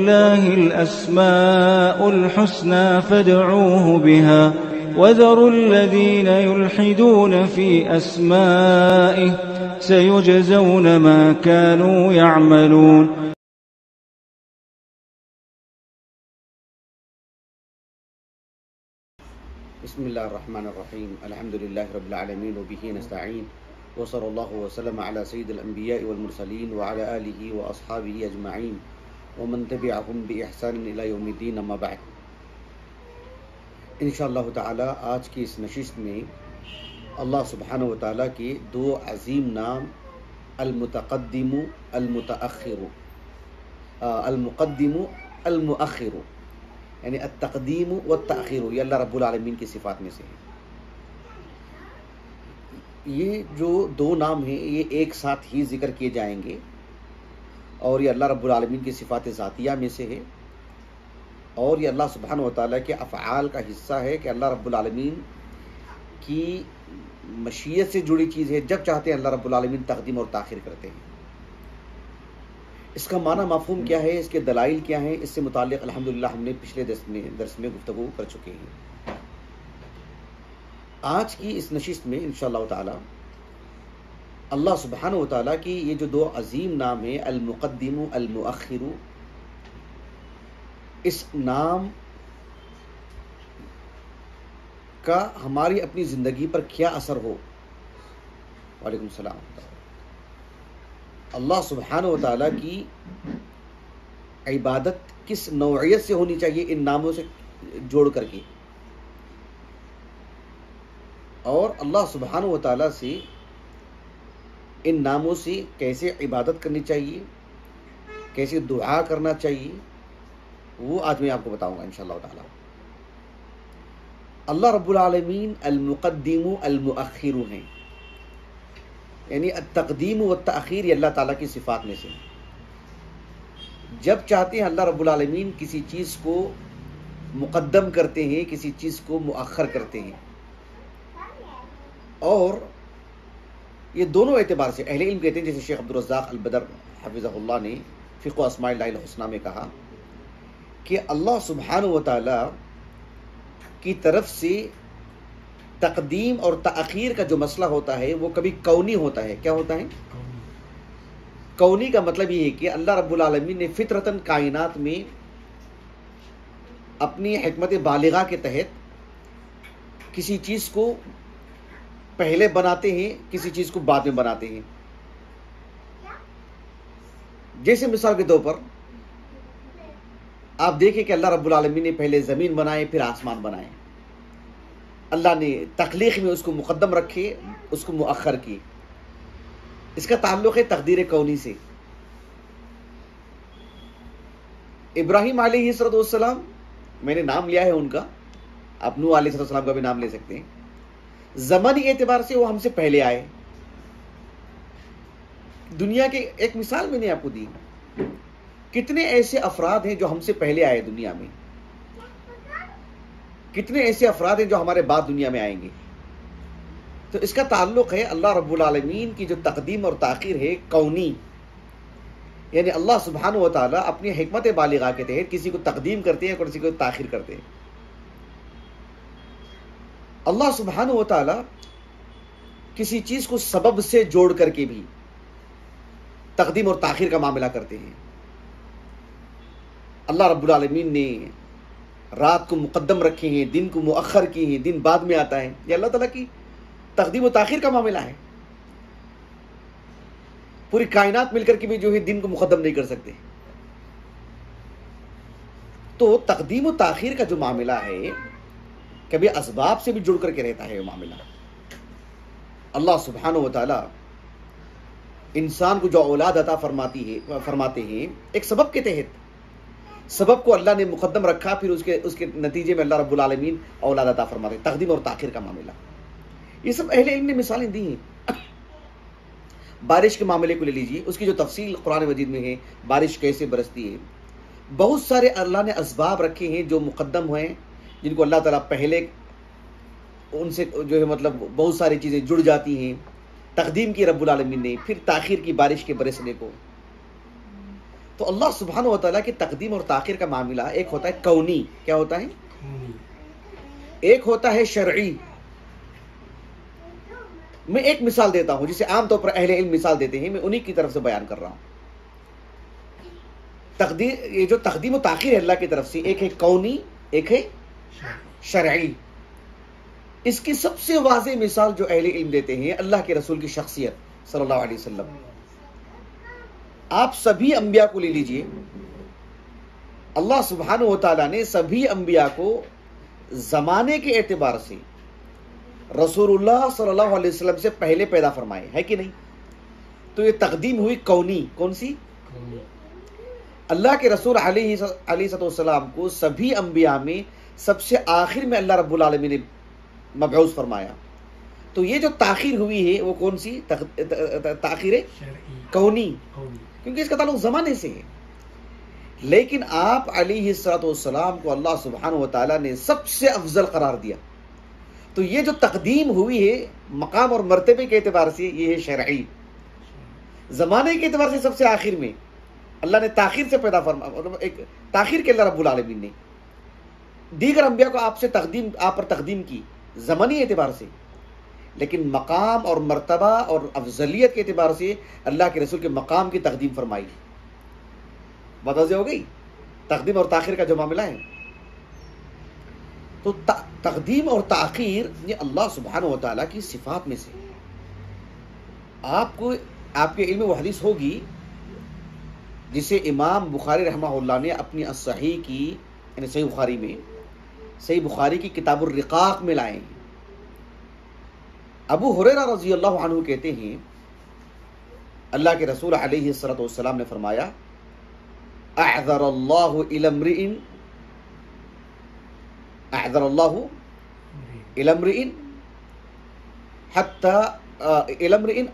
لله الأسماء الحسنى فادعوه بها وذروا الذين يلحدون في أسمائه سيجزون ما كانوا يعملون. بسم الله الرحمن الرحيم. الحمد لله رب العالمين وبه نستعين وصلى الله وسلم على سيد الأنبياء والمرسلين وعلى آله وأصحابه أجمعين ومن تبعهم بإحسان إلى يوم الدين. أما بعد، انشاءاللہ تعالی آج کی اس نشست میں اللہ سبحانہ و تعالیٰ کے دو عظیم نام المتقدم المتأخر، المقدم المؤخر، یعنی التقدیم والتأخیر، یہ اللہ رب العالمین کی صفات میں سے ہے. یہ جو دو نام ہیں یہ ایک ساتھ ہی ذکر کیے جائیں گے اور یہ اللہ رب العالمین کی صفات ذاتیہ میں سے ہے، اور یہ اللہ سبحانہ و تعالیٰ کے افعال کا حصہ ہے کہ اللہ رب العالمین کی مشیت سے جڑی چیز ہے. جب چاہتے ہیں اللہ رب العالمین تقدیم اور تاخیر کرتے ہیں. اس کا معنی مفہوم کیا ہے، اس کے دلائل کیا ہیں، اس سے متعلق الحمدللہ ہم نے پچھلے درس میں گفتگو کر چکے ہیں. آج کی اس نشست میں انشاءاللہ تعالی اللہ سبحانہ و تعالیٰ کی یہ جو دو عظیم نام ہیں المقدم المؤخر، اس نام کا ہماری اپنی زندگی پر کیا اثر ہو. وعلیکم السلام. اللہ سبحانہ و تعالیٰ کی عبادت کس نوعیت سے ہونی چاہیے ان ناموں سے جوڑ کر کے، اور اللہ سبحانہ و تعالیٰ سے ان ناموں سے کیسے عبادت کرنی چاہیے، کیسے دعا کرنا چاہیے، وہ آج میں آپ کو بتاؤں گا انشاءاللہ تعالیٰ. اللہ رب العالمین المقدم المؤخر ہیں، یعنی التقدیم والتأخیر یہ اللہ تعالیٰ کی صفات میں سے ہیں. جب چاہتے ہیں اللہ رب العالمین کسی چیز کو مقدم کرتے ہیں، کسی چیز کو مؤخر کرتے ہیں. اور یہ دونوں اعتبار سے اہل علم کہتے ہیں، جیسے شیخ عبدالرزاق البدر حفظہ اللہ نے فقہ اسماء اللہ الحسنہ میں کہا کہ اللہ سبحانہ و تعالیٰ کی طرف سے تقدیم اور تأخیر کا جو مسئلہ ہوتا ہے وہ کبھی کونی ہوتا ہے. کیا ہوتا ہے؟ کونی کا مطلب یہ ہے کہ اللہ رب العالمین نے فطرتاً کائنات میں اپنی حکمت بالغہ کے تحت کسی چیز کو پہلے بناتے ہیں، کسی چیز کو بعد میں بناتے ہیں. جیسے مثال کے طور پر آپ دیکھیں کہ اللہ رب العالمین نے پہلے زمین بنائے، پھر آسمان بنائے. اللہ نے تخلیق میں اس کو مقدم رکھے، اس کو مؤخر کی. اس کا تعلق ہے تقدیر کونی سے. ابراہیم علیہ السلام، میں نے نام لیا ہے ان کا، آپ نوح علیہ السلام کا بھی نام لے سکتے ہیں. زمانی اعتبار سے وہ ہم سے پہلے آئے. دنیا کے ایک مثال میں نے آپ کو دی، کتنے ایسے افراد ہیں جو ہم سے پہلے آئے دنیا میں، کتنے ایسے افراد ہیں جو ہمارے بعد دنیا میں آئیں گے. تو اس کا تعلق ہے اللہ رب العالمین کی جو تقدیم اور تاخیر ہے کونی، یعنی اللہ سبحانہ و تعالیٰ اپنی حکمت بالغہ کے تحت کسی کو تقدیم کرتے ہیں اور کسی کو تاخیر کرتے ہیں. اللہ سبحانہ و تعالیٰ کسی چیز کو سبب سے جوڑ کر کے بھی تقدیم اور تاخیر کا معاملہ کرتے ہیں. اللہ رب العالمین نے رات کو مقدم رکھے ہیں، دن کو مؤخر کیے ہیں، دن بعد میں آتا ہے. یہ اللہ تعالیٰ کی تقدیم و تاخیر کا معاملہ ہے. پوری کائنات مل کر کے بھی جو ہے دن کو مقدم نہیں کر سکتے. تو تقدیم و تاخیر کا جو معاملہ ہے کبھی اسباب سے بھی جڑ کر کے رہتا ہے. وہ معاملہ اللہ سبحانہ و تعالیٰ انسان کو جو اولاد عطا فرماتے ہیں ایک سبب کے تحت. سبب کو اللہ نے مقدم رکھا، پھر اس کے نتیجے میں اللہ رب العالمین اولاد عطا فرماتے ہیں. تقدیم اور تاخیر کا معاملہ یہ سب اہل علم نے مثالیں دی ہیں. بارش کے معاملے کو لے لیجیے، اس کی جو تفصیل قرآن مجید میں ہے، بارش کیسے برستی ہے. بہت سارے اللہ نے اسباب رکھے ہیں جو مقدم ہوئے ہیں، جن کو اللہ تعالیٰ پہلے ان سے جو ہے مطلب بہت ساری چیزیں جڑ جاتی ہیں. تقدیم کی رب العالمین نے، پھر تاخیر کی بارش کے برسنے کو. تو اللہ سبحانہ و تعالیٰ کی تقدیم اور تاخیر کا معاملہ ایک ہوتا ہے کونی، کیا ہوتا ہے؟ ایک ہوتا ہے شرعی. میں ایک مثال دیتا ہوں جسے عام طور پر اہل علم مثال دیتے ہیں، میں انہی کی طرف سے بیان کر رہا ہوں. یہ جو تقدیم و تاخیر ہے اللہ کی طرف سے، ایک ہے کونی، ایک ہے شرعی. اس کی سب سے واضح مثال جو اہل علم دیتے ہیں اللہ کے رسول کی شخصیت صلی اللہ علیہ وسلم. آپ سبھی انبیاء کو لے لیجئے، اللہ سبحانہ و تعالیٰ نے سبھی انبیاء کو زمانے کے اعتبار سے رسول اللہ صلی اللہ علیہ وسلم سے پہلے پیدا فرمائے، ہے کہ نہیں؟ تو یہ تقدیم ہوئی کونی. کون سی؟ اللہ کے رسول علیہ السلام کو سبھی انبیاء میں سب سے آخر میں اللہ رب العالمین نے مبعوث فرمایا. تو یہ جو تاخیر ہوئی ہے وہ کون سی تاخیر ہے؟ کونی، کیونکہ اس کا تعلق زمانے سے ہے. لیکن آپ علیہ السلام کو اللہ سبحانہ و تعالیٰ نے سب سے افضل قرار دیا. تو یہ جو تقدیم ہوئی ہے مقام اور مرتبے کے اعتبار سے یہ ہے شرعی. زمانے کے اعتبار سے سب سے آخر میں اللہ نے تاخیر سے پیدا فرمایا، ایک تاخیر کے اللہ رب العالمین نے دیگر انبیاء کو آپ پر تقدیم کی زمانی اعتبار سے، لیکن مقام اور مرتبہ اور افضلیت کے اعتبار سے اللہ کے رسول کے مقام کی تقدیم فرمائی. بات واضح ہو گئی؟ تقدیم اور تاخیر کا جو معاملہ ہے. تو تقدیم اور تاخیر یہ اللہ سبحانہ و تعالیٰ کی صفات میں سے. آپ کے علم و حدیث ہوگی جسے امام بخاری رحمہ اللہ نے اپنی الصحیح کی، یعنی صحیح بخاری کی کتاب الرقاق میں لائے. ابو ہریرہ رضی اللہ عنہ کہتے ہیں اللہ کے رسول علیہ السلام نے فرمایا اعذر اللہ الی امرئ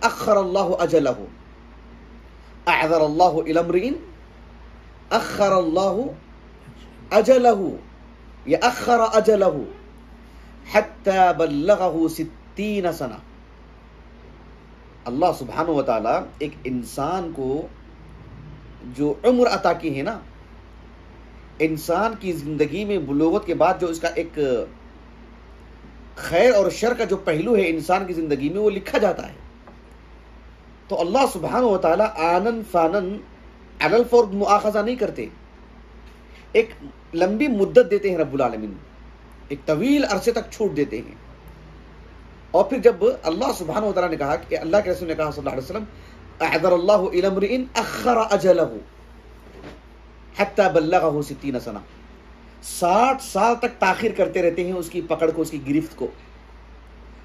اخر اللہ اجلہ. اعذر اللہ الی امرئ اخر اللہ اجلہ یا اخر اجلہ حتی بلغہ 60 سنہ. اللہ سبحانہ و تعالیٰ ایک انسان کو جو عمر عطا کی ہے نا، انسان کی زندگی میں بلوغت کے بعد جو اس کا ایک خیر اور شر کا جو پہلو ہے انسان کی زندگی میں وہ لکھا جاتا ہے. تو اللہ سبحانہ و تعالیٰ آنن فانن علی الفور مؤاخذہ نہیں کرتے، ایک لمبی مدت دیتے ہیں رب العالمین، ایک طویل عرصے تک چھوٹ دیتے ہیں. اور پھر جب اللہ سبحانہ و تعالیٰ نے کہا کہ اللہ کے رسول نے کہا صلی اللہ علیہ وسلم اعذر اللہ الی امرئ اخر اجلہ حتی بلغہ 60 سنہ، 60 سال تک تاخیر کرتے رہتے ہیں اس کی پکڑ کو، اس کی گرفت کو،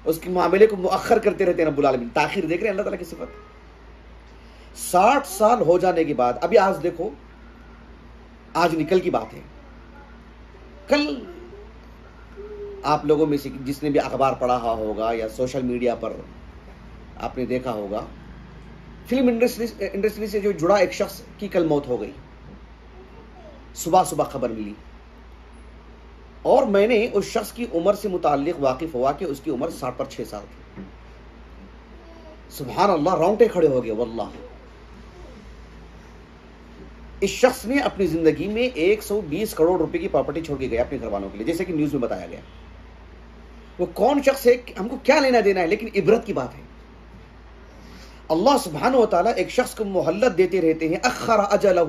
اس کے معاملے کو مؤخر کرتے رہتے ہیں رب العالمین. تاخیر دیکھ رہے ہیں اللہ تعالیٰ کی صفت. 60 سال ہو جانے کے بعد، ابھی آج دیکھو، آج نکل کی بات ہے، کل آپ لوگوں میں سے جس نے بھی اخبار پڑھا ہوگا یا سوشل میڈیا پر آپ نے دیکھا ہوگا، فلم انڈسٹری سے جو جڑا ایک شخص کی کل موت ہو گئی. صبح خبر ملی اور میں نے اس شخص کی عمر سے متعلق واقف ہوا کہ اس کی عمر 60 پر 6 سال تھی. سبحان اللہ، رونگٹے کھڑے ہو گئے واللہ. اس شخص نے اپنی زندگی میں 120 کروڑ روپے کی پراپرٹی چھوڑ کے گیا اپنے گھر والوں کے لیے، جیسے کہ نیوز میں بتایا گیا. وہ کون شخص ہے ہم کو کیا لینا دینا ہے، لیکن عبرت کی بات ہے. اللہ سبحانہ و تعالیٰ ایک شخص کو مہلت دیتے رہتے ہیں، اخر اجلہ.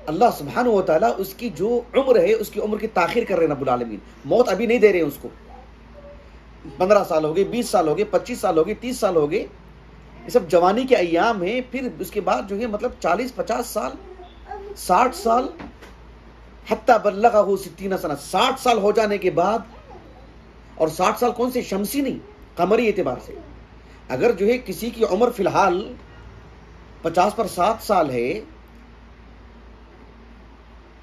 اللہ سبحانہ و تعالیٰ اس کی جو عمر ہے اس کی عمر کی تاخیر کر رہے ہیں رب العالمین. موت ابھی نہیں دے رہے ہیں اس کو. 15 سال ہو گئے، 20 سال ہو گئے، 25 سال ہو گئے، 30 سال ہو گئے، یہ سب جوانی کے ایام ہیں. پھر اس کے بعد جو ہے مطلب 40-50 سال، 60 سال، حتی بلغہ 60 سنہ، 60 سال ہو جانے کے بعد. اور 60 سال کون سے؟ شمسی نہیں، قمری اعتبار سے. اگر جو ہے کسی کی عمر فی الحال 50 پر 7 سال ہے،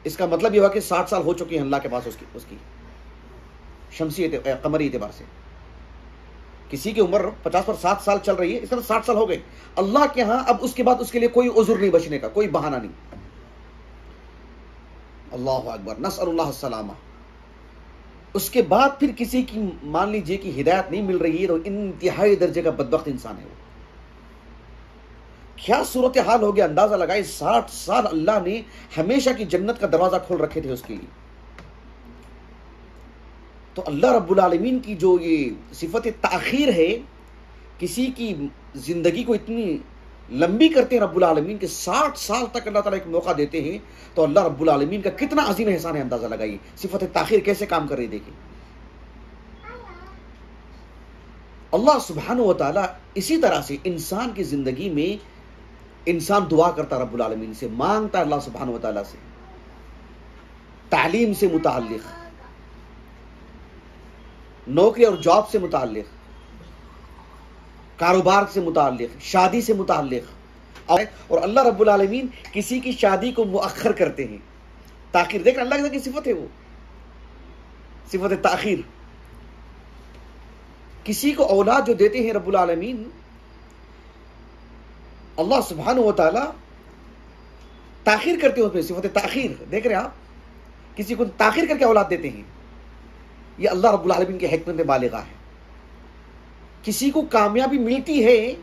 اس کا مطلب یہ ہوا کہ 60 سال ہو چکے ہیں اللہ کے پاس اس کی شمسی قمری اعتبار سے. کسی کی عمر 50 پر 7 سال چل رہی ہے، اس طرح 60 سال ہو گئے. اللہ کے ہاں اب اس کے بعد اس کے لیے کوئی عذر نہیں بچنے کا، کوئی بہانہ نہیں. اللہ اکبر، نسأل اللہ السلامہ. اس کے بعد پھر کسی کی مان لیجئے کہ ہدایت نہیں مل رہی ہے تو انتہائی درجے کا بدبخت انسان ہے وہ. کیا صورتحال ہو گیا، اندازہ لگائے 60 سال اللہ نے ہمیشہ کی جنت کا دروازہ کھول رکھے تھے اس کے لیے. تو اللہ رب العالمین کی جو یہ صفت تاخیر ہے، کسی کی زندگی کو اتنی لمبی کرتے ہیں رب العالمین کے 60 سال تک اللہ تعالیٰ ایک موقع دیتے ہیں، تو اللہ رب العالمین کا کتنا عظیم احسان ہے. اندازہ لگائیے صفت تاخیر کیسے کام کر رہی. دیکھیں اللہ سبحانہ و تعالیٰ اسی طرح سے انسان کی زندگی میں انسان دعا کرتا رب العالمین سے، مانگتا اللہ سبحانہ و تعالیٰ سے، تعلیم سے متعلق، نوکری اور جاب سے متعلق، کاروبار سے متعلق، شادی سے متعلق، اور اللہ رب العالمین کسی کی شادی کو مؤخر کرتے ہیں. تاخیر دیکھ اللہ کی صفت ہے، وہ صفت تاخیر. کسی کو اولاد جو دیتے ہیں رب العالمین، اللہ سبحانہ و تعالی تاخیر کرتے ہیں اس میں، صفت تاخیر دیکھ رہے ہیں آپ، کسی کو تاخیر کر کے اولاد دیتے ہیں. یہ اللہ رب العالمین کی حکمت بالغہ ہے. کسی کو کامیابی ملتی ہے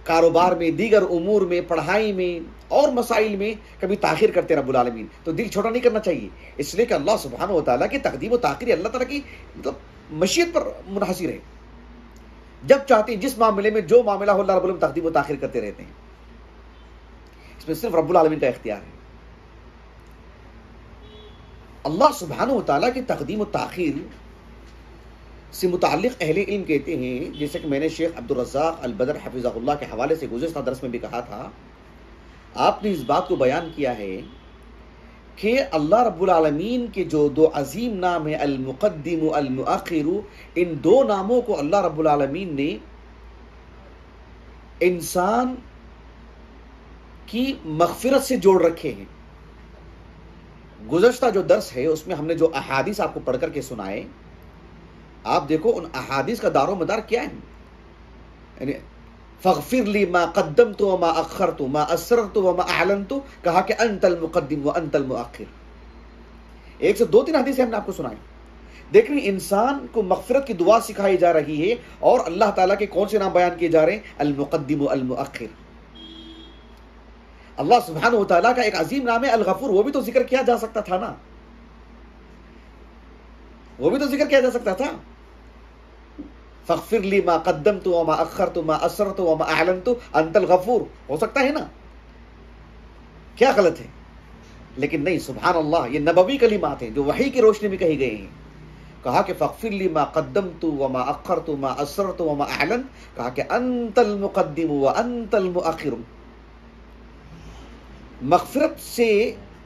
کاروبار میں، دیگر امور میں، پڑھائی میں اور مسائل میں، کبھی تاخیر کرتے رب العالمین، تو دل چھوٹا نہیں کرنا چاہیے، اس لیے کہ اللہ سبحانہ و تعالیٰ کی تقدیم و تاخیر اللہ تعالیٰ کی مشیت پر منحصر ہے. جب چاہتے ہیں جس معاملے میں جو معاملہ ہو اللہ رب العالمین تقدیم و تاخیر کرتے رہتے ہیں. اس میں صرف رب العالمین کا اختیار ہے. اللہ سبحانہ و تعالیٰ کی تقدیم و تاخیر سے متعلق اہل علم کہتے ہیں، جیسے کہ میں نے شیخ عبدالرزاق البدر حفظہ اللہ کے حوالے سے گزشتہ درس میں بھی کہا تھا، آپ نے اس بات کو بیان کیا ہے کہ اللہ رب العالمین کے جو دو عظیم نام ہیں، المقدم المؤخر، ان دو ناموں کو اللہ رب العالمین نے انسان کی مغفرت سے جوڑ رکھے ہیں. گزشتہ جو درس ہے اس میں ہم نے جو احادیث آپ کو پڑھ کر کے سنائے، آپ دیکھو ان احادیث کا دار و مدار کیا ہے. یعنی فاغفر لی ما قدمت وما اخرت ما اسررت وما اعلنت، کہا کہ انت المقدم وانت المؤخر. ایک سے دو تین حدیثیں ہم نے آپ کو سنائے. دیکھیں انسان کو مغفرت کی دعا سکھائی جا رہی ہے، اور اللہ تعالیٰ کے کون سے نام بیان کیے جا رہے ہیں؟ المقدم والمؤخر. اللہ سبحانہ و تعالیٰ کا ایک عظیم نام ہے الغفور، وہ بھی تو ذکر کیا جا سکتا تھا نا، وہ بھی تو ذکر کیا جا سکتا تھا. فاغفر لی ما قدمت وما اخرت ما اسررت وما اعلنت انت الغفور، ہو سکتا ہے نا، کیا غلط ہے؟ لیکن نہیں، سبحان اللہ، یہ نبوی کلمات ہیں جو وحی کی روشنی میں کہی گئے ہیں. کہا کہ فاغفر لی ما قدمت وما اخرت ما اسررت وما اعلنت، کہا کہ انت المقدم وانت المؤخر. مغفرت سے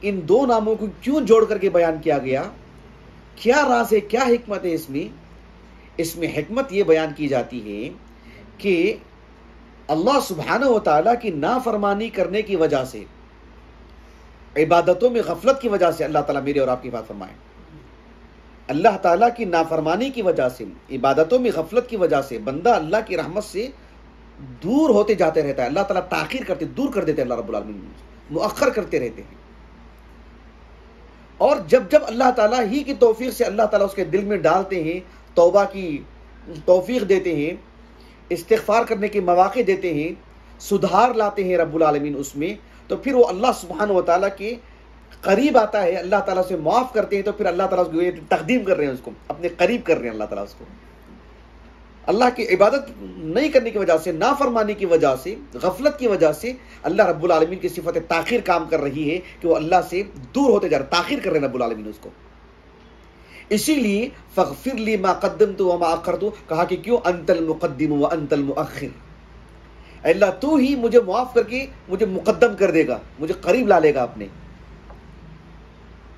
ان دو ناموں کو کیوں جوڑ کر کے بیان کیا گیا؟ کیا راز ہے، کیا حکمت ہے اس میں؟ اس میں حکمت یہ بیان کی جاتی ہے کہ اللہ سبحانہ و تعالیٰ کی نافرمانی کرنے کی وجہ سے، عبادتوں میں غفلت کی وجہ سے، اللہ تعالیٰ میرے اور آپ کی بات فرمائے، اللہ تعالیٰ کی نافرمانی کی وجہ سے، عبادتوں میں غفلت کی وجہ سے بندہ اللہ کی رحمت سے دور ہوتے جاتے رہتا ہے. اللہ تعالیٰ تاخیر کرتے، دور کر دیتے، اللہ رب العالمین مؤخر کرتے رہتے ہیں. اور جب جب اللہ تعالیٰ ہی کی توفیق سے اللہ تعالیٰ اس کے دل میں ڈالتے ہیں، توبہ کی توفیق دیتے ہیں، استغفار کرنے کے مواقع دیتے ہیں، سدھار لاتے ہیں رب العالمین اس میں، تو پھر وہ اللہ سبحانہ و تعالیٰ کے قریب آتا ہے، اللہ تعالیٰ سے معاف کرتے ہیں، تو پھر اللہ تعالیٰ اس کو تقدیم کر رہے ہیں، اس کو اپنے قریب کر رہے ہیں. اللہ تعالیٰ اس کو اللہ کی عبادت نہیں کرنے کی وجہ سے، نافرمانی کی وجہ سے، غفلت کی وجہ سے اللہ رب العالمین کی صفت تاخیر کام کر رہی ہے کہ وہ اللہ سے دور ہوتے جا رہے، تاخیر کر رہے ہیں رب العالمین اس کو. اسی لیے فاغفر لی ما قدمت وما اخرت، کہا کہ کیوں؟ انت المقدم وانت المؤخر. اللہ تو ہی مجھے معاف کر کے مجھے مقدم کر دے گا، مجھے قریب لا لے گا اپنے،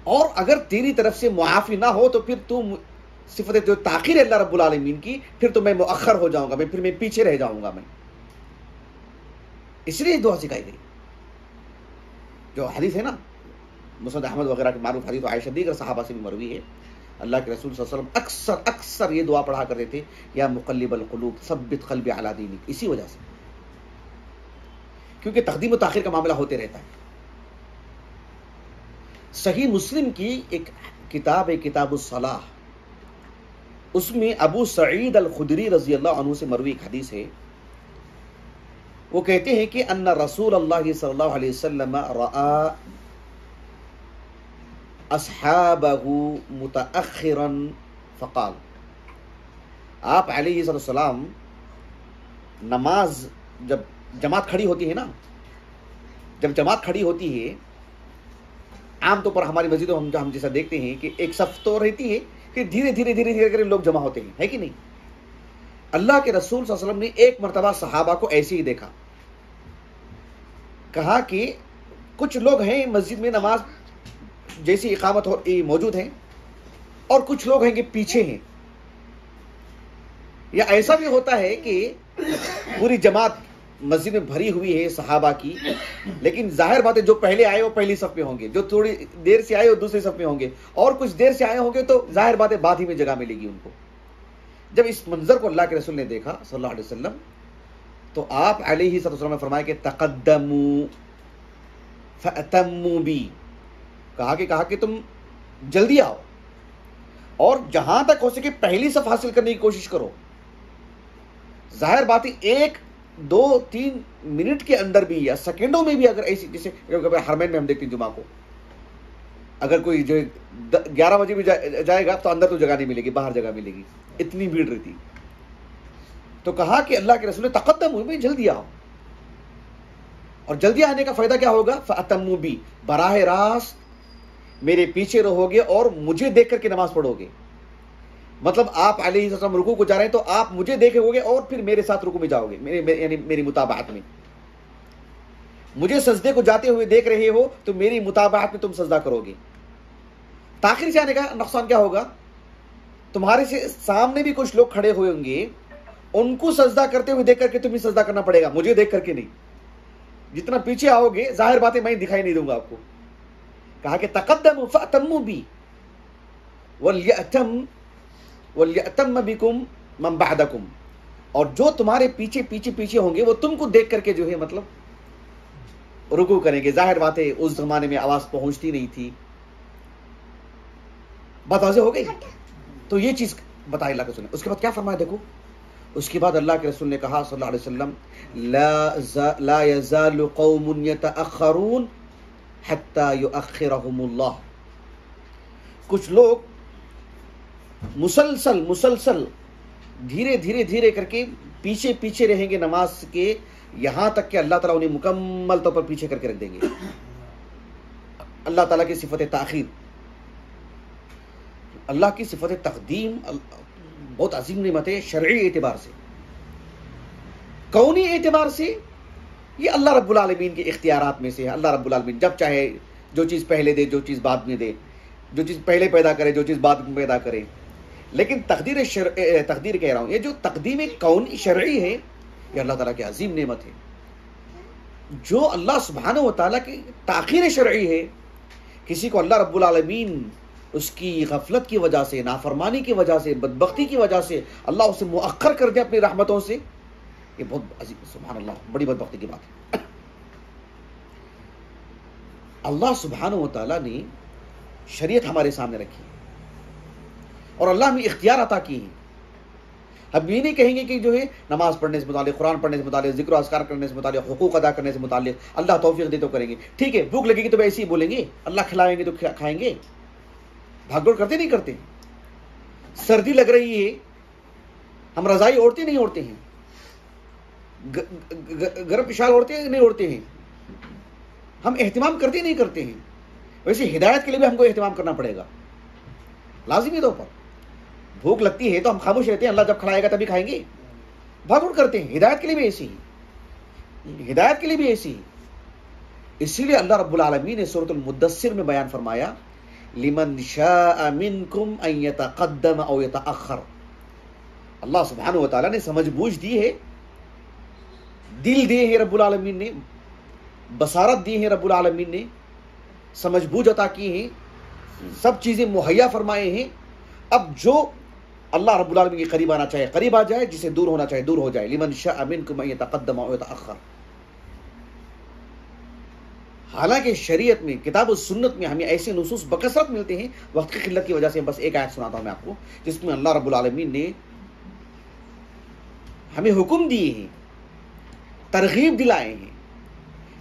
اور اگر تیری طرف سے معافی نہ ہو تو پھر تو صفت جو تاخیر ہے اللہ رب العالمین کی، پھر تو میں مؤخر ہو جاؤں گا، پھر میں پیچھے رہ جاؤں گا میں. اس لیے دعا سکھائی گئی. جو حدیث ہے نا مسند احمد وغیرہ کی معروف حدیث، عائشہ دیگر صحابہ سے بھی مروی ہے، اللہ کے رسول صلی اللہ علیہ وسلم اکثر یہ دعا پڑھا کرتے تھے، یا مقلب القلوب ثبت قلبی علی دینک. اسی وجہ سے، کیونکہ تقدیم و تاخیر کا معاملہ ہوتے رہتا ہے. صحیح مسلم کی ایک کتاب ہے کتاب الصلاح، اس میں ابو سعید الخدری رضی اللہ عنہ سے مروی ایک حدیث ہے وہ کہتے ہیں کہ ان رسول اللہ صلی اللہ علیہ وسلم رأى اصحابہ متأخرا فقال، آپ علیہ السلام نماز جب جماعت کھڑی ہوتی ہے نا، جب جماعت کھڑی ہوتی ہے، عام طور پر ہماری مسجدوں میں ہم جیسا دیکھتے ہیں کہ ایک صف تو رہتی ہے، پھر دھیرے دھیرے دھیرے دھیرے کر لوگ جمع ہوتے ہیں، ہے کہ نہیں؟ اللہ کے رسول صلی اللہ علیہ وسلم نے ایک مرتبہ صحابہ کو ایسے ہی دیکھا، کہا کہ کچھ لوگ ہیں مسجد میں نماز جیسی اقامت موجود ہیں، اور کچھ لوگ ہیں کہ پیچھے ہیں، یا ایسا بھی ہوتا ہے کہ پوری جماعت مسجد میں بھری ہوئی ہے صحابہ کی، لیکن ظاہر بات ہے جو پہلے آئے وہ پہلی صف میں ہوں گے، جو تھوڑی دیر سے آئے وہ دوسری صف میں ہوں گے، اور کچھ دیر سے آئے ہوں گے تو ظاہر بات ہے بعد ہی میں جگہ ملے گی ان کو۔ جب اس منظر کو اللہ کے رسول نے دیکھا صلی اللہ علیہ وسلم، تو آپ علیہ السلام نے فرمایا کہ تقدموا فأتموا بی، کہا کہ تم جلدی آؤ اور جہاں تک ہو سکے پہلی صف حاصل کرنے کی کوشش کرو۔ ظاہر بات ہے 1 2 3 منٹ کے اندر بھی یا سیکنڈوں میں بھی اگر ایسی، جیسے حرمین میں ہم دیکھتے ہیں جمعہ کو، اگر کوئی جو 11 بجے بھی جائے گا تو اندر تو جگہ نہیں ملے گی، باہر جگہ ملے گی، اتنی بھیڑ رہتی۔ تو کہا کہ اللہ کے رسول نے تقدموا میں جلدی آؤ، اور جلدی آنے کا فائدہ کیا ہوگا؟ فأتموا بی، براہ راست میرے پیچھے رہو گے اور مجھے دیکھ کر کے نماز پڑھو گے۔ مطلب آپ علیہ السلام رکوع کو جا رہے ہیں تو آپ مجھے دیکھے ہوگے اور پھر میرے ساتھ رکوع میں جاؤ گے، یعنی میری متابعت میں۔ مجھے سجدے کو جاتے ہوئے دیکھ رہے ہو تو میری متابعت میں تم سجدہ کرو گے۔ تاخیر سے آنے کا نقصان کیا ہوگا؟ تمہارے سے سامنے بھی کچھ لوگ کھڑے ہوئے ہوں گے، ان کو سجدہ کرتے ہوئے دیکھ کر کے تمہیں سجدہ کرنا پڑے گا، مجھے دیکھ کر کے نہیں۔ جتنا پیچھے آؤ گے ظاہر بات ہے میں دکھائی نہیں دوں گا آپ کو۔ کہا کہ تقدموا فأتموا بی وَلْيَأْتَمَّ بِكُمْ مَنْ بَعْدَكُمْ، اور جو تمہارے پیچھے پیچھے پیچھے ہوں گے وہ تم کو دیکھ کر کے جو ہے مطلب رکوع کریں گے۔ ظاہر بات ہے اس زمانے میں آواز پہنچتی نہیں تھی، بات واضح ہو گئی۔ تو یہ چیز بتائی اللہ کے رسول نے۔ اس کے بعد کیا فرمایا دیکھو، اس کے بعد اللہ کے رسول نے کہا صلی اللہ علیہ وسلم، لا يزال قوم يتأخرون حتى يؤخرهم اللہ، کچھ لوگ مسلسل دھیرے دھیرے کر کے پیچھے پیچھے رہیں گے نماز کے، یہاں تک کہ اللہ تعالیٰ انہیں مکمل طور پر پیچھے کر کے رکھ دیں گے۔ اللہ تعالیٰ کی صفت تاخیر، اللہ کی صفت تقدیم بہت عظیم نعمت ہے، شرعی اعتبار سے، کونی اعتبار سے یہ اللہ رب العالمین کے اختیارات میں سے ہے۔ اللہ رب العالمین جب چاہے جو چیز پہلے دے، جو چیز بعد میں دے، جو چیز پہلے پیدا کرے، جو چیز بعد میں پیدا کرے۔ لیکن تقدیر کہہ رہا ہوں، یہ جو تقدیم کونی شرعی ہے یہ اللہ تعالیٰ کی عظیم نعمت ہے۔ جو اللہ سبحانہ و تعالیٰ کی تاخیر شرعی ہے، کسی کو اللہ رب العالمین اس کی غفلت کی وجہ سے، نافرمانی کی وجہ سے، بدبختی کی وجہ سے اللہ اسے مؤخر کر دے اپنی رحمتوں سے، یہ بہت عظیم، سبحان اللہ، بڑی بدبختی کی بات ہے۔ اللہ سبحانہ و تعالیٰ نے شریعت ہمارے سامنے رکھی اور اللہ ہمیں اختیار عطا کی ہیں۔ ہم یہ نہیں کہیں گے کہ جو ہے نماز پڑھنے سے متعلق، قرآن پڑھنے سے متعلق، ذکر و اذکار کرنے سے متعلق، حقوق ادا کرنے سے متعلق اللہ توفیق دے تو کریں گے، ٹھیک ہے۔ بھوک لگے گی تو ایسے ہی بولیں گے، اللہ کھلائیں گے تو کھائیں گے، بھاگ دوڑ کرتے نہیں کرتے۔ سردی لگ رہی ہے، ہم رضائی اوڑھتے نہیں اوڑھتے ہیں، گرم شال اوڑھتے نہیں اوڑھتے ہیں، ہم اہتمام کرتے نہیں کرتے ہیں۔ ویسے ہدایت کے لیے بھی ہم کو اہتمام کرنا پڑے گا لازمی طور پر۔ بھوک لگتی ہے تو ہم خاموش رہتے ہیں، اللہ جب کھلائے گا تبھی کھائیں گے، بھاگ اڑ کرتے ہیں۔ ہدایت کے لیے بھی ایسی ہی، ہدایت کے لیے بھی ایسی ہی۔ اسی لیے اللہ رب العالمین نے سورۃ المدثر میں بیان فرمایا، لمن شاء منکم ان یتقدم او یتأخر۔ اللہ سبحانہ و تعالیٰ نے سمجھ بوجھ دی ہے، دل دیے ہیں رب العالمین نے، بصارت دی ہے رب العالمین نے، سمجھ بوجھ عطا کی ہیں، سب چیزیں مہیا فرمائے ہیں۔ اب جو اللہ رب العالمین کے قریب آنا چاہے قریب آ جائے، جسے دور ہونا چاہے دور ہو جائے۔ لمن شاء منکم ان یتقدم او یتأخر۔ حالانکہ شریعت میں، کتاب و سنت میں ہمیں ایسے نصوص بکثرت ملتے ہیں، وقت کی قلت کی وجہ سے بس ایک آیت سناتا ہوں میں آپ کو، جس میں اللہ رب العالمین نے ہمیں حکم دیے ہیں ترغیب دلائے ہیں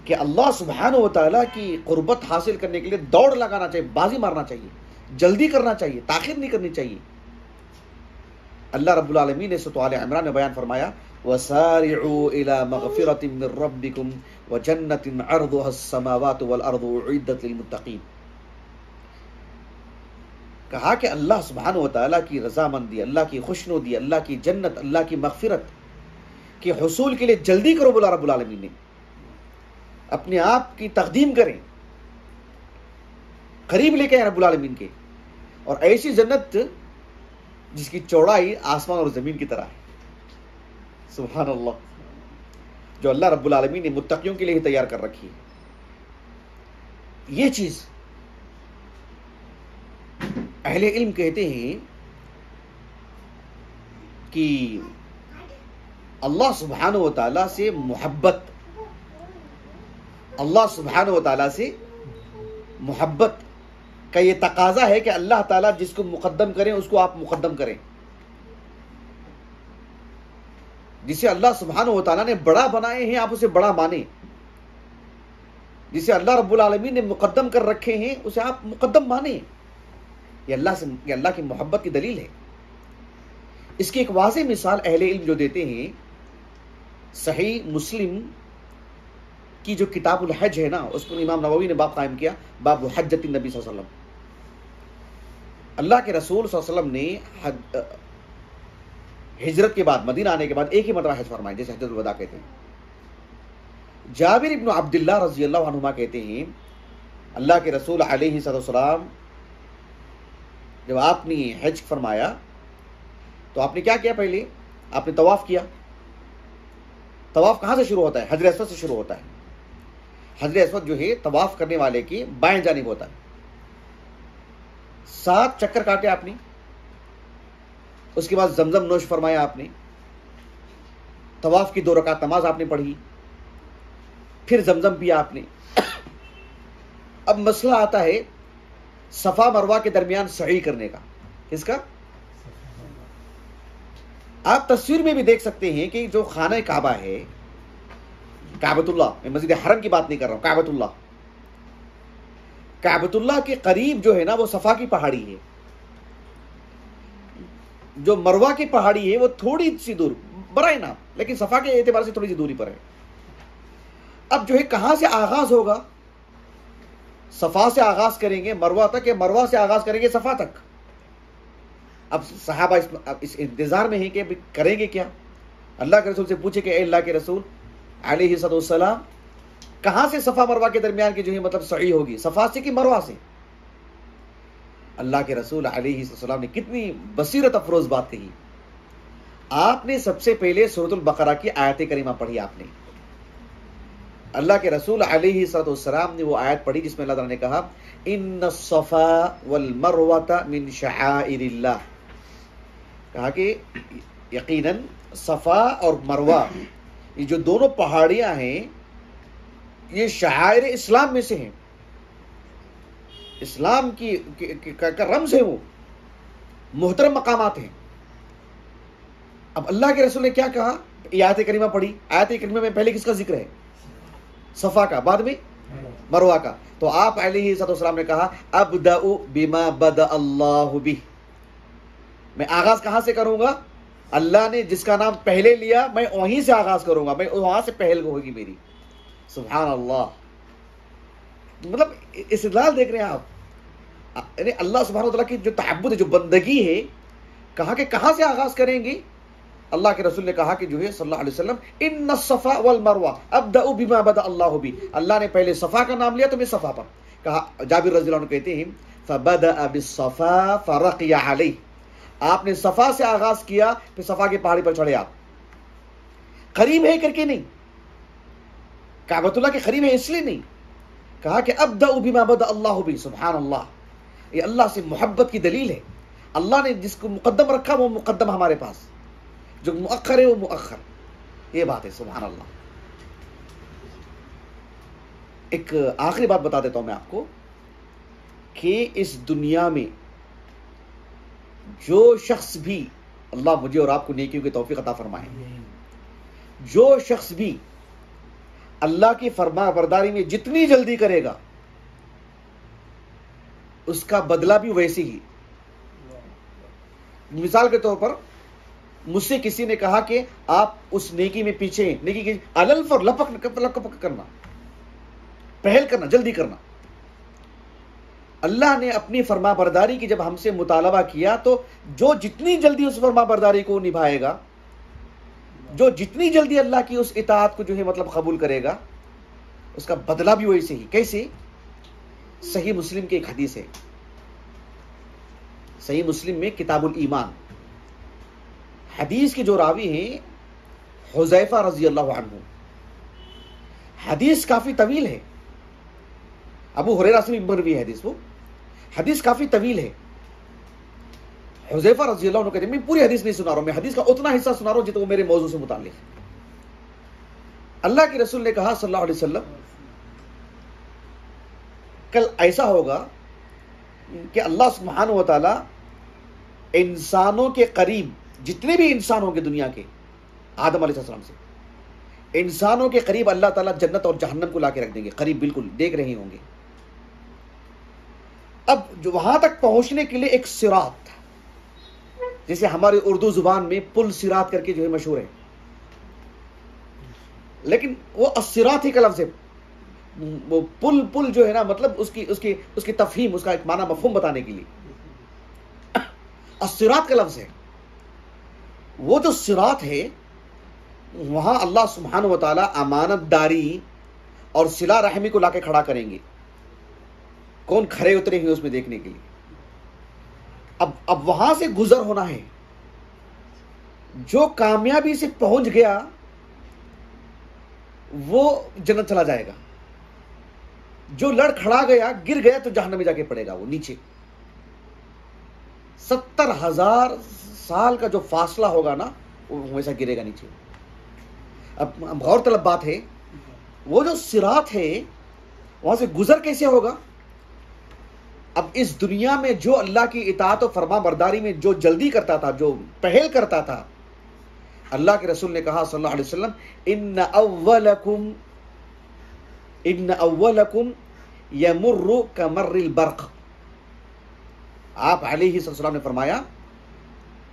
کہ اللہ سبحانہ و تعالیٰ کی قربت حاصل کرنے کے لیے دوڑ لگانا چاہیے، بازی مارنا چاہیے، جلدی کرنا چاہیے، تاخیر نہیں کرنی چاہیے۔ اللہ رب العالمین نے سورۃ آل عمران میں بیان فرمایا وَسَارِعُوا إِلَى مَغْفِرَةٍ مِّن رَّبِّكُمْ وَجَنَّةٍ عَرْضُهَا السَّمَاوَاتُ وَالْأَرْضُ أُعِدَّتْ لِلْمُتَّقِينَ، کہا کہ اللہ سبحانہ و تعالیٰ کی رضامندی، اللہ کی خوشنودی، اللہ کی جنت، اللہ کی مغفرت کے حصول کے لیے جلدی کرو بولا رب العالمین نے، اپنے آپ کی تقدیم کریں، قریب لے کے آئیں رب العالمین کے، اور ایسی جنت جس کی چوڑائی آسمان اور زمین کی طرح ہے، سبحان اللہ، جو اللہ رب العالمین نے متقیوں کے لیے ہی تیار کر رکھی ہے۔ یہ چیز اہل علم کہتے ہیں کہ اللہ سبحانہ و تعالیٰ سے محبت، اللہ سبحانہ و تعالیٰ سے محبت کا یہ تقاضا ہے کہ اللہ تعالیٰ جس کو مقدم کریں اس کو آپ مقدم کریں، جسے اللہ سبحانہ و تعالیٰ نے بڑا بنائے ہیں آپ اسے بڑا مانیں، جسے اللہ رب العالمین نے مقدم کر رکھے ہیں اسے آپ مقدم مانیں۔ یہ اللہ کی محبت کی دلیل ہے۔ اس کی ایک واضح مثال اہل علم جو دیتے ہیں، صحیح مسلم کی جو کتاب الحج ہے نا، اس کو امام نووی نے باب قائم کیا، باب حجۃ النبی صلی اللہ علیہ وسلم۔ اللہ کے رسول صلی اللہ علیہ وسلم نے ہجرت کے بعد، مدینہ آنے کے بعد ایک ہی مرتبہ حج فرمایا، جیسے حجۃ الوداع کہتے ہیں۔ جابر ابن عبداللہ رضی اللہ عنہما کہتے ہیں اللہ کے رسول علیہ السلام جب آپ نے حج فرمایا تو آپ نے کیا کیا؟ پہلے آپ نے طواف کیا۔ طواف کہاں سے شروع ہوتا ہے؟ حجر اسود سے شروع ہوتا ہے۔ حجر اسود جو ہے طواف کرنے والے کی بائیں جانب ہوتا ہے۔ 7 چکر کاٹے آپ نے، اس کے بعد زمزم نوش فرمایا آپ نے، طواف کی 2 رکعت نماز آپ نے پڑھی، پھر زمزم پیا آپ نے۔ اب مسئلہ آتا ہے صفا مروہ کے درمیان سعی کرنے کا۔ کس کا؟ آپ تصویر میں بھی دیکھ سکتے ہیں کہ جو خانہ کعبہ ہے، کعبۃ اللہ، میں مسجد حرم کی بات نہیں کر رہا ہوں، کعبۃ اللہ، کعبۃ اللہ کے قریب جو ہے نا وہ صفا کی پہاڑی ہے، جو مروہ کی پہاڑی ہے وہ تھوڑی سی دور، برائے نا، لیکن صفا کے اعتبار سے تھوڑی سی دوری پر ہے۔ اب جو ہے کہاں سے آغاز ہوگا؟ صفا سے آغاز کریں گے مروہ تک، یا مروہ سے آغاز کریں گے صفا تک؟ اب صحابہ اس انتظار میں ہیں کہ کریں گے کیا۔ اللہ کے رسول سے پوچھے کہ اے اللہ کے رسول علیہ السلام، کہاں سے صفا مروہ کے درمیان کی جو ہے مطلب سعی ہوگی، صفا سے کہ مروہ سے؟ اللہ کے رسول علیہ السلام نے کتنی بصیرت افروز بات کہی۔ آپ نے سب سے پہلے سورۃ البقرہ کی آیت کریمہ پڑھی۔ آپ نے اللہ کے رسول علیہ السلام نے وہ آیت پڑھی جس میں اللہ تعالیٰ نے کہا ان الصفا والمروۃ من شعائر اللہ، کہا کہ یقیناً صفا اور مروہ یہ جو دونوں پہاڑیاں ہیں یہ شعائر اسلام میں سے ہیں، اسلام کی کا رمز ہے، وہ محترم مقامات ہیں۔ اب اللہ کے رسول نے کیا کہا؟ یہ آیت کریمہ پڑھی۔ آیت کریمہ میں پہلے کس کا ذکر ہے؟ صفا کا، بعد میں مروہ کا۔ تو آپ علیہ السلام نے کہا ابدأ بما بدأ اللہ بہ، میں آغاز کہاں سے کروں گا؟ اللہ نے جس کا نام پہلے لیا میں وہیں سے آغاز کروں گا، میں وہاں سے پہل ہوگی میری۔ سبحان اللہ، مطلب استدلال دیکھ رہے ہیں آپ، یعنی اللہ سبحانہ وتعالیٰ کی جو تعبد ہے، جو بندگی ہے، کہا کہ کہاں سے آغاز کریں گے؟ اللہ کے رسول نے کہا کہ جو ہے صلی اللہ علیہ وسلم ان الصفا والمروہ ابدأ بما بدأ اللہ بہ، اللہ نے پہلے صفا کا نام لیا تو میں صفا پر کہا۔ جابر رضی اللہ عنہ کہتے ہیں فبدأ بالصفا فرقی علیہ، آپ نے صفا سے آغاز کیا پھر صفا کی پہاڑی پر چڑھے۔ آپ قریب ہے کر کے نہیں، کعبۃ اللہ کے قریب ہے اس لیے نہیں، کہا کہ ابدأ بما بدأ اللہ بہ۔ سبحان اللہ، یہ اللہ سے محبت کی دلیل ہے۔ اللہ نے جس کو مقدم رکھا وہ مقدم ہمارے پاس، جو مؤخر ہے وہ مؤخر، یہ بات ہے۔ سبحان اللہ۔ ایک آخری بات بتا دیتا ہوں میں آپ کو کہ اس دنیا میں جو شخص بھی، اللہ مجھے اور آپ کو نیکیوں کی توفیق عطا فرمائے، جو شخص بھی اللہ کی فرما برداری میں جتنی جلدی کرے گا اس کا بدلہ بھی ویسے ہی. مثال کے طور پر مجھ سے کسی نے کہا کہ آپ اس نیکی میں پیچھے ہیں، نیکی کی الف اور لپک کرنا، پہل کرنا، جلدی کرنا. اللہ نے اپنی فرما برداری کی جب ہم سے مطالبہ کیا تو جو جتنی جلدی اس فرما برداری کو نبھائے گا، جو جتنی جلدی اللہ کی اس اطاعت کو جو ہے مطلب قبول کرے گا، اس کا بدلہ بھی ویسے ہی. کیسے؟ صحیح مسلم کی ایک حدیث ہے، صحیح مسلم میں کتاب الایمان، حدیث کے جو راوی ہیں حذیفہ رضی اللہ عنہ. حدیث کافی طویل ہے، ابو ہریرہ سے بھی مروی ہے حدیث، وہ حدیث کافی طویل ہے. حذیفہ رضی اللہ عنہ کہتے ہیں، میں پوری حدیث نہیں سنا رہا ہوں، میں حدیث کا اتنا حصہ سنا رہا ہوں جتنا وہ میرے موضوع سے متعلق ہے. اللہ کے رسول نے کہا صلی اللہ علیہ وسلم، کل ایسا ہوگا کہ اللہ سبحانہ و تعالی انسانوں کے قریب، جتنے بھی انسان ہوں گے دنیا کے آدم علیہ السلام سے، انسانوں کے قریب اللہ تعالیٰ جنت اور جہنم کو لا کے رکھ دیں گے، قریب بالکل دیکھ رہے ہوں گے. اب جو وہاں تک پہنچنے کے لیے ایک صراط، جیسے ہماری اردو زبان میں پل صراط کر کے جو ہے مشہور ہے، لیکن وہ الصراط ہی کا لفظ ہے. وہ پل جو ہے نا، مطلب اس کی تفہیم، اس کا ایک معنی مفہوم بتانے کے لیے الصراط کا لفظ ہے. وہ جو صراط ہے وہاں اللہ سبحانہ و تعالی امانت داری اور صلہ رحمی کو لا کے کھڑا کریں گے. کون کھڑے اترے ہیں اس میں دیکھنے کے لیے. اب وہاں سے گزر ہونا ہے. جو کامیابی سے پہنچ گیا وہ جنت چلا جائے گا، جو لڑ کھڑا گیا، گر گیا تو جہنم میں جا کے پڑے گا وہ نیچے. 70,000 سال کا جو فاصلہ ہوگا نا، وہ ہمیشہ گرے گا نیچے. اب غور طلب بات ہے، وہ جو صراط ہے وہاں سے گزر کیسے ہوگا؟ اب اس دنیا میں جو اللہ کی اطاعت و فرما برداری میں جو جلدی کرتا تھا، جو پہل کرتا تھا، اللہ کے رسول نے کہا صلی اللہ علیہ وسلم، ان اولکم یمر کمر البرق. آپ علیہ السلام نے فرمایا،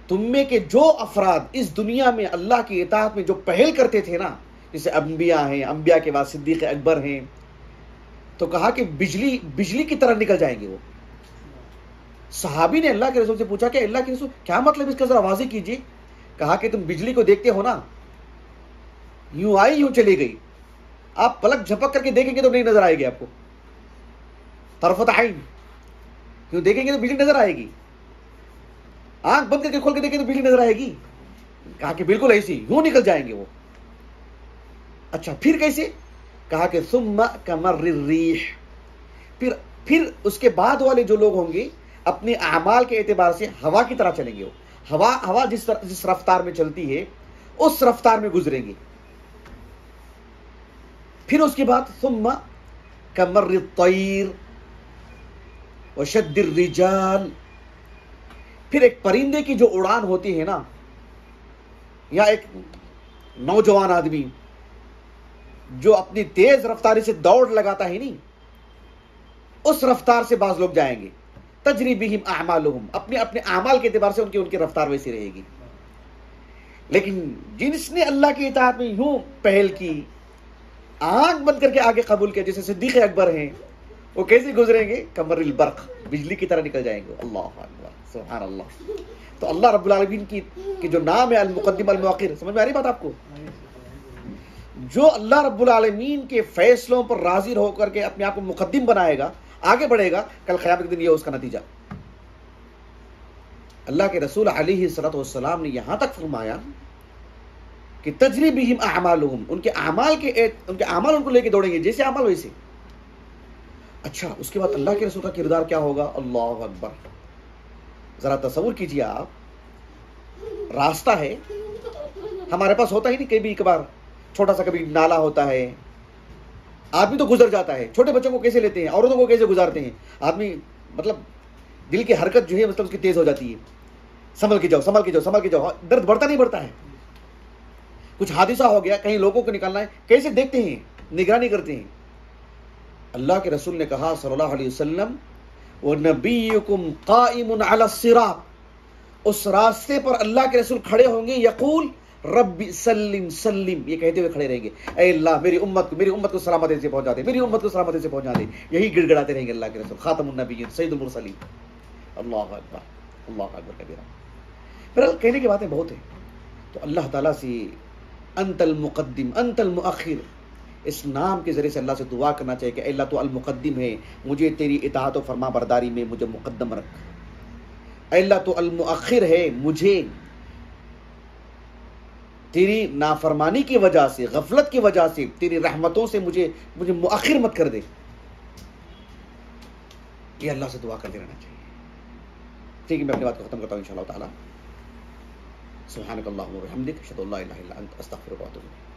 تم میں کے جو افراد اس دنیا میں اللہ کی اطاعت میں جو پہل کرتے تھے نا، جیسے انبیاء ہیں، انبیاء کے بعد صدیق اکبر ہیں، تو کہا کہ بجلی کی طرح نکل جائیں گے وہ. صحابی نے اللہ کے رسول سے پوچھا کہ اللہ کے رسول کیا مطلب اس کا ذرا واضح کیجیے. کہا کہ تم بجلی کو دیکھتے ہو نا، یوں آئی یوں چلی گئی، آپ پلک جھپک کر کے دیکھیں گے تو نہیں نظر آئے گی آپ کو. طرفت عین کیوں دیکھیں گے تو بجلی نظر آئے گی، آنکھ بند کر کے کھول کے دیکھیں تو بجلی نظر آئے گی. کہا کہ بالکل ایسی یوں نکل جائیں گے وہ. اچھا پھر کیسے؟ کہا کہ ثم کمر الریح، پھر اس کے بعد والے جو لوگ ہوں گے اپنے اعمال کے اعتبار سے ہوا کی طرح چلیں گے. وہ ہوا جس رفتار میں چلتی ہے اس رفتار میں گزریں گے. پھر اس کے بعد ثم کمر الطیر وشد الرجال، پھر ایک پرندے کی جو اڑان ہوتی ہے نا، یا ایک نوجوان آدمی جو اپنی تیز رفتاری سے دوڑ لگاتا ہے نہیں، اس رفتار سے بعض لوگ جائیں گے. تجری بہم اعمالہم، اپنے اعمال کے اعتبار سے ان کی رفتار ویسی رہے گی. لیکن جس نے اللہ کی اطاعت میں یوں پہل کی، آنکھ بند کر کے آگے قبول کیا، جیسے صدیق اکبر ہیں، وہ کیسے گزریں گے؟ کمر البرق، بجلی کی طرح نکل جائیں گے. اللہ اکبر، سبحان اللہ. تو اللہ رب العالمین کی جو نام ہے المقدم المؤخر، سمجھ میں آ رہی بات آپ کو؟ جو اللہ رب العالمین کے فیصلوں پر راضی ہو کر کے اپنے آپ کو مقدم بنائے گا، آگے بڑھے گا، کل قیامت کے دن یہ اس کا نتیجہ. اللہ کے رسول علیہ الصلوۃ والسلام نے یہاں تک فرمایا کہ تجری بہم اعمالہم، ان کے اعمال ان کو لے کے دوڑیں گے، جیسے اعمال ویسے. اچھا اس کے بعد اللہ کے رسول کا کردار کیا ہوگا؟ اللہ اکبر. ذرا تصور کیجیے آپ، راستہ ہے ہمارے پاس، ہوتا ہی نہیں کبھی کبھار چھوٹا سا کبھی نالا ہوتا ہے، آدمی تو گزر جاتا ہے. چھوٹے بچوں کو کیسے لیتے ہیں، عورتوں کو کیسے گزارتے ہیں آدمی، مطلب دل کی حرکت جو ہے مطلب اس کی تیز ہو جاتی ہے. سنبھل کے جاؤ، سنبھل کے جاؤ، سنبھل کے جاؤ. درد بڑھتا نہیں بڑھتا ہے. کچھ حادثہ ہو گیا، کہیں لوگوں کو نکالنا ہے، کیسے دیکھتے ہیں. نگرانی کرتے ہیں. اللہ کے رسول نے کہا صلی اللہ علیہ وسلم وَنَبِيُّكُمْ قَائِمٌ عَلَى الصِّرَاطِ، اس راستے پر اللہ کے رسول کھڑے ہوں گے، یقول رب سلم سلم، یہ کہتے ہوئے کھڑے رہیں گے، اے اللہ میری امت کو سلامتی سے پہنچا دے، میری امت کو سلامتی سے پہنچا دے. یہی گڑ گڑاتے رہیں گے اللہ کے رسول، خاتم النبیین سید المرسلین. اللہ اکبر، اللہ اکبر کبیرہ. پھر کہنے کی باتیں بہت ہیں. تو اللہ تعالیٰ سے انت المقدم انت المؤخر، اس نام کے ذریعے سے اللہ سے دعا کرنا چاہیے کہ اے اللہ تو المقدم ہے، مجھے تیری اطاعت و فرما برداری میں مجھے مقدم رکھ. اے اللہ تو المؤخر ہے، مجھے تیری نافرمانی کی وجہ سے، غفلت کی وجہ سے، تیری رحمتوں سے مجھے مؤخر مت کر دے. یہ اللہ سے دعا کرتے رہنا چاہیے. ٹھیک ہے، میں اپنی بات کو ختم کرتا ہوں انشاءاللہ تعالی. سبحانک اللہم و بحمدک، اشہد ان لا الہ الا انت، استغفرک و اتوب الیک.